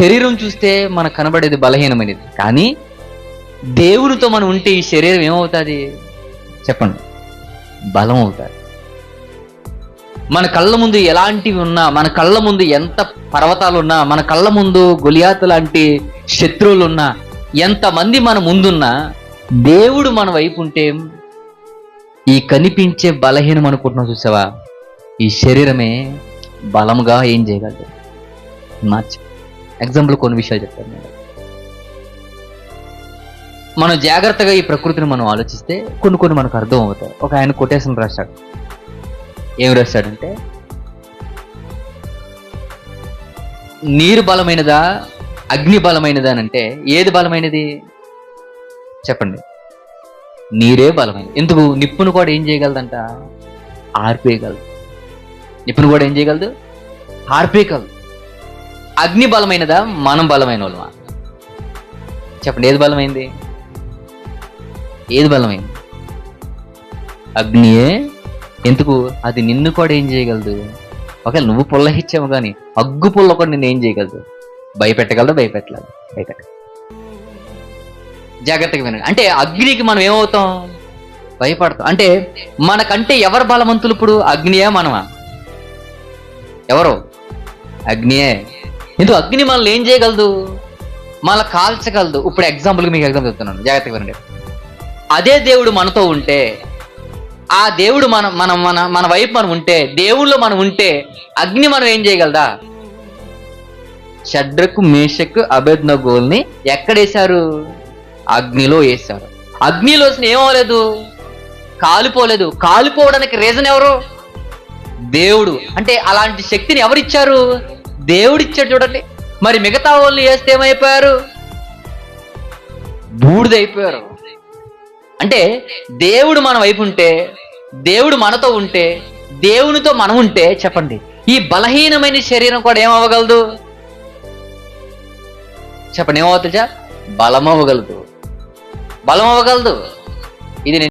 శరీరం చూస్తే మనకు కనబడేది బలహీనమైనది, కానీ దేవునితో మనం ఉంటే ఈ శరీరం ఏమవుతుంది చెప్పండి? బలం అవుతుంది. మన కళ్ళ ముందు ఎలాంటివి ఉన్నా, మన కళ్ళ ముందు ఎంత పర్వతాలు ఉన్నా, మన కళ్ళ ముందు గొలియాతు లాంటి శత్రువులు ఉన్నా, ఎంతమంది మన ముందున్నా, దేవుడు మన వైపు ఉంటే ఈ కనిపించే బలహీనం అనుకుంటున్నాం చూసావా, ఈ శరీరమే బలముగా ఏం చేయగలదు మార్చి. ఎగ్జాంపుల్ కొన్ని విషయాలు చెప్తాను నేను. మనం జాగ్రత్తగా ఈ ప్రకృతిని మనం ఆలోచిస్తే కొన్ని మనకు అర్థం అవుతాయి. ఒక ఆయన కొటేషన్ రాశాడు. ఏం రాశాడంటే, నీరు బలమైనదా అగ్ని బలమైనదా అని అంటే ఏది బలమైనది చెప్పండి? నీరే బలమైనది. ఎందుకు? నిప్పును కూడా ఏం చేయగలదంట? ఆర్పేయగలదు. నిప్పును కూడా ఏం చేయగలదు? ఆర్పేయగలదు. అగ్ని బలమైనదా మనం బలమైన వాళ్ళమా చెప్పండి? ఏది బలమైంది? ఏది బలమైంది? అగ్నియే. ఎందుకు? అది నిన్ను కూడా ఏం చేయగలదు? ఒకవేళ నువ్వు పుల్ల ఇచ్చావు కానీ అగ్గు పుల్ల కూడా నిన్ను ఏం చేయగలదు? భయపెట్టగలదు, భయపెట్టలేదు, జాగ్రత్తగా వినండి. అంటే అగ్నికి మనం ఏమవుతాం? భయపడతాం. అంటే మనకంటే ఎవరు బలవంతులు ఇప్పుడు? అగ్నియా మనమా? ఎవరు? అగ్నియే. ఎందుకు? అగ్ని మనల్ని ఏం చేయగలదు? మనల్ని కాల్చగలదు. ఇప్పుడు ఎగ్జాంపుల్కి మీకు ఎగ్జాంపుల్ చెప్తున్నాను, జాగ్రత్తగా వినండి. అదే దేవుడు మనతో ఉంటే, ఆ దేవుడు మన వైపు మనం ఉంటే, దేవుళ్ళు మనం ఉంటే, అగ్ని మనం ఏం చేయగలదా? షడ్రకు మేషకు అబేద్నగోల్ని ఎక్కడేశారు? అగ్నిలో వేశారు. అగ్నిలో ఏమవలేదు? కాలిపోలేదు. కాలిపోవడానికి రీజన్ ఎవరు? దేవుడు. అంటే అలాంటి శక్తిని ఎవరిచ్చారు? దేవుడు ఇచ్చాడు. చూడండి, మరి మిగతా వాళ్ళు వేస్తే ఏమైపోయారు? బూడిదైపోయారు. అంటే దేవుడు మన వైపు ఉంటే, దేవుడు మనతో ఉంటే, దేవునితో మనం ఉంటే చెప్పండి, ఈ బలహీనమైన శరీరం కూడా ఏమవ్వగలదు చెప్పండి? ఏమవుతుందా? బలం అవ్వగలదు. ఇది